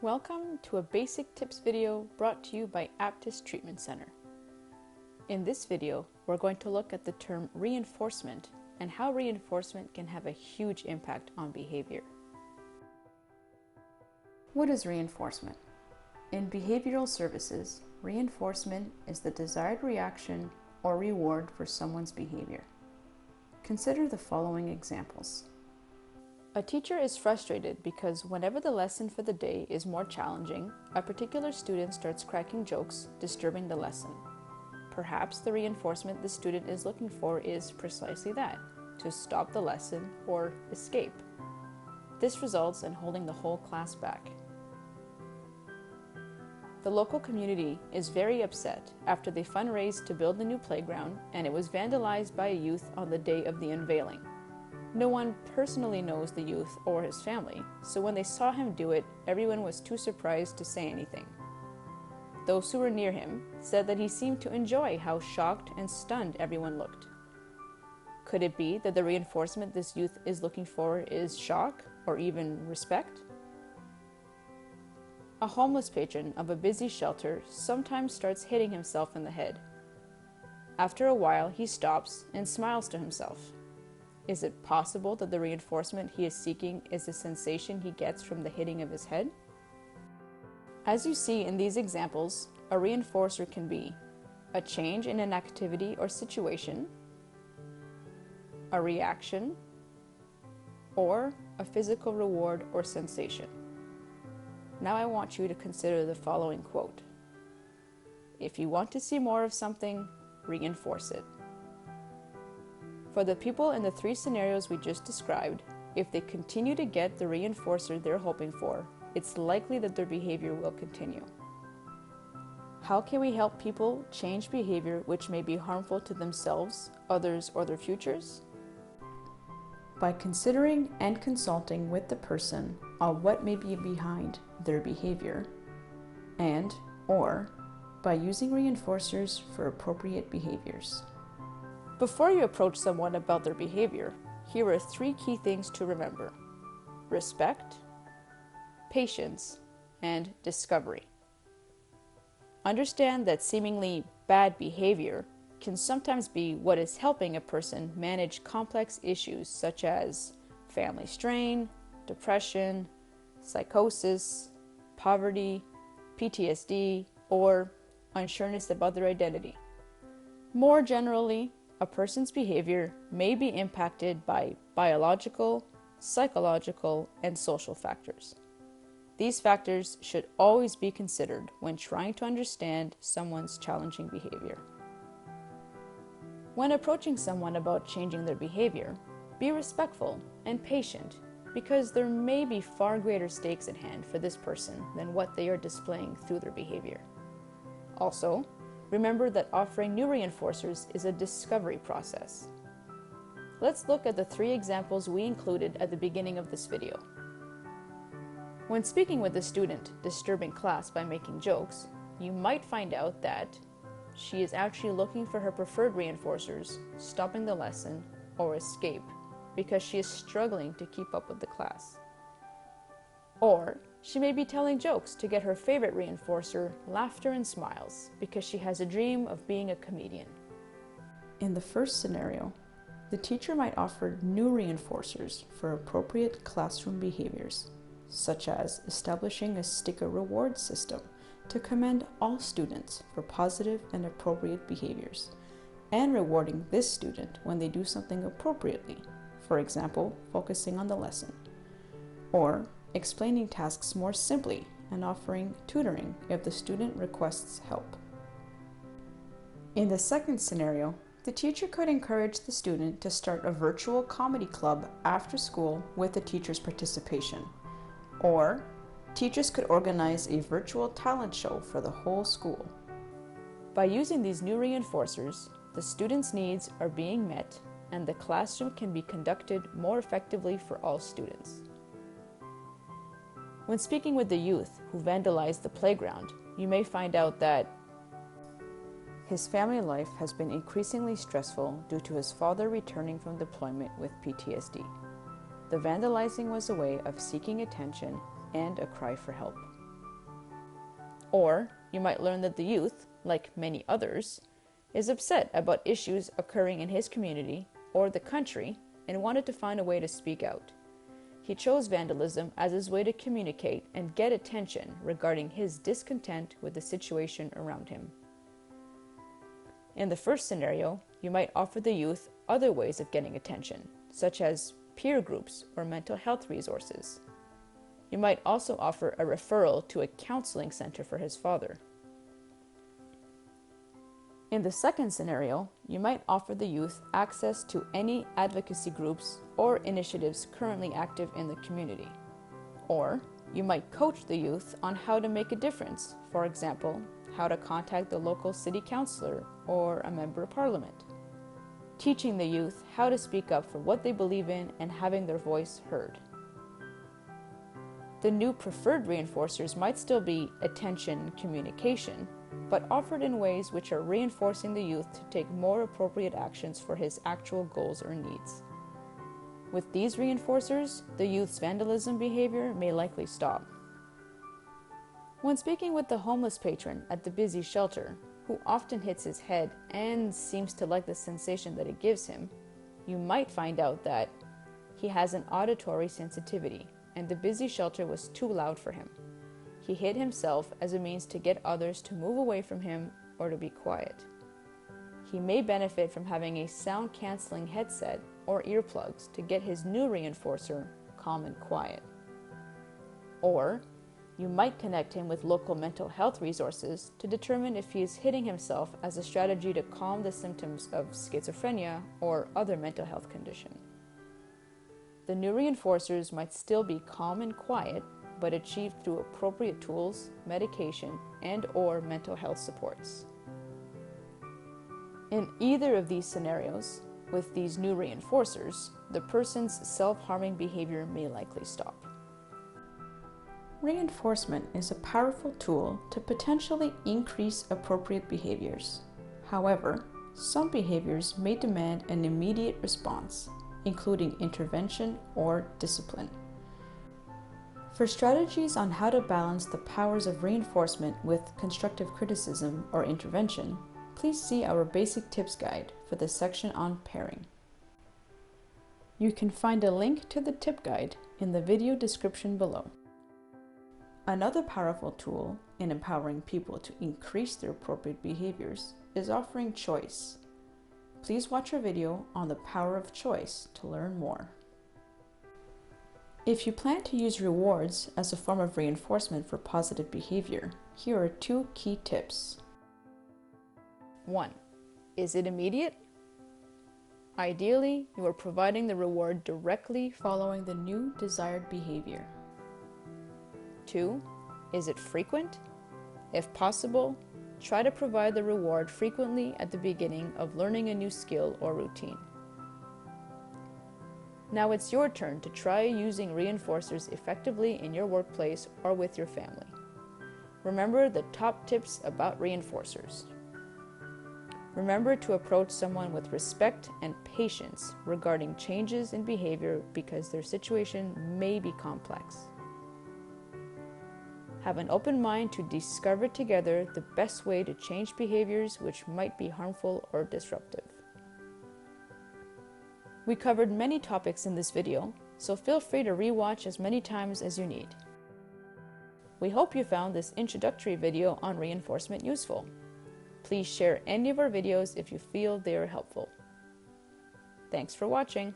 Welcome to a basic tips video brought to you by Aptus Treatment Centre. In this video, we're going to look at the term reinforcement and how reinforcement can have a huge impact on behavior. What is reinforcement? In behavioral services, reinforcement is the desired reaction or reward for someone's behavior. Consider the following examples. A teacher is frustrated because whenever the lesson for the day is more challenging, a particular student starts cracking jokes, disturbing the lesson. Perhaps the reinforcement the student is looking for is precisely that, to stop the lesson or escape. This results in holding the whole class back. The local community is very upset after they fundraised to build the new playground and it was vandalized by a youth on the day of the unveiling. No one personally knows the youth or his family, so when they saw him do it, everyone was too surprised to say anything. Those who were near him said that he seemed to enjoy how shocked and stunned everyone looked. Could it be that the reinforcement this youth is looking for is shock or even respect? A homeless patron of a busy shelter sometimes starts hitting himself in the head. After a while, he stops and smiles to himself. Is it possible that the reinforcement he is seeking is the sensation he gets from the hitting of his head? As you see in these examples, a reinforcer can be a change in an activity or situation, a reaction, or a physical reward or sensation. Now I want you to consider the following quote. If you want to see more of something, reinforce it. For the people in the three scenarios we just described, if they continue to get the reinforcer they're hoping for, it's likely that their behavior will continue. How can we help people change behavior which may be harmful to themselves, others, or their futures? By considering and consulting with the person on what may be behind their behavior, or by using reinforcers for appropriate behaviors. Before you approach someone about their behavior, here are three key things to remember: respect, patience, and discovery. Understand that seemingly bad behavior can sometimes be what is helping a person manage complex issues such as family strain, depression, psychosis, poverty, PTSD, or unsureness about their identity. More generally, a person's behavior may be impacted by biological, psychological, and social factors. These factors should always be considered when trying to understand someone's challenging behavior. When approaching someone about changing their behavior, be respectful and patient because there may be far greater stakes at hand for this person than what they are displaying through their behavior. Also, remember that offering new reinforcers is a discovery process. Let's look at the three examples we included at the beginning of this video. When speaking with a student disturbing class by making jokes, you might find out that she is actually looking for her preferred reinforcers, stopping the lesson, or escape, because she is struggling to keep up with the class. Or she may be telling jokes to get her favorite reinforcer, laughter and smiles, because she has a dream of being a comedian. In the first scenario, the teacher might offer new reinforcers for appropriate classroom behaviors, such as establishing a sticker reward system to commend all students for positive and appropriate behaviors, and rewarding this student when they do something appropriately, for example, focusing on the lesson, or explaining tasks more simply and offering tutoring if the student requests help. In the second scenario, the teacher could encourage the student to start a virtual comedy club after school with the teacher's participation, or teachers could organize a virtual talent show for the whole school. By using these new reinforcers, the students' needs are being met and the classroom can be conducted more effectively for all students. When speaking with the youth who vandalized the playground, you may find out that his family life has been increasingly stressful due to his father returning from deployment with PTSD. The vandalizing was a way of seeking attention and a cry for help. Or you might learn that the youth, like many others, is upset about issues occurring in his community or the country and wanted to find a way to speak out. He chose vandalism as his way to communicate and get attention regarding his discontent with the situation around him. In the first scenario, you might offer the youth other ways of getting attention, such as peer groups or mental health resources. You might also offer a referral to a counseling center for his father. In the second scenario, you might offer the youth access to any advocacy groups or initiatives currently active in the community. Or you might coach the youth on how to make a difference, for example, how to contact the local city councillor or a member of parliament. Teaching the youth how to speak up for what they believe in and having their voice heard. The new preferred reinforcers might still be attention and communication, but offered in ways which are reinforcing the youth to take more appropriate actions for his actual goals or needs. With these reinforcers, the youth's vandalism behavior may likely stop. When speaking with the homeless patron at the busy shelter, who often hits his head and seems to like the sensation that it gives him, you might find out that he has an auditory sensitivity and the busy shelter was too loud for him. He hid himself as a means to get others to move away from him or to be quiet. He may benefit from having a sound-canceling headset or earplugs to get his new reinforcer calm and quiet. Or you might connect him with local mental health resources to determine if he is hitting himself as a strategy to calm the symptoms of schizophrenia or other mental health condition. The new reinforcers might still be calm and quiet, but achieved through appropriate tools, medication, and/or mental health supports. In either of these scenarios, with these new reinforcers, the person's self-harming behavior may likely stop. Reinforcement is a powerful tool to potentially increase appropriate behaviors. However, some behaviors may demand an immediate response, including intervention or discipline. For strategies on how to balance the powers of reinforcement with constructive criticism or intervention, please see our basic tips guide for the section on pairing. You can find a link to the tip guide in the video description below. Another powerful tool in empowering people to increase their appropriate behaviors is offering choice. Please watch our video on the power of choice to learn more. If you plan to use rewards as a form of reinforcement for positive behavior, here are 2 key tips. 1. Is it immediate? Ideally, you are providing the reward directly following the new desired behavior. 2. Is it frequent? If possible, try to provide the reward frequently at the beginning of learning a new skill or routine. Now it's your turn to try using reinforcers effectively in your workplace or with your family. Remember the top tips about reinforcers. Remember to approach someone with respect and patience regarding changes in behavior because their situation may be complex. Have an open mind to discover together the best way to change behaviors which might be harmful or disruptive. We covered many topics in this video, so feel free to rewatch as many times as you need. We hope you found this introductory video on reinforcement useful. Please share any of our videos if you feel they are helpful. Thanks for watching.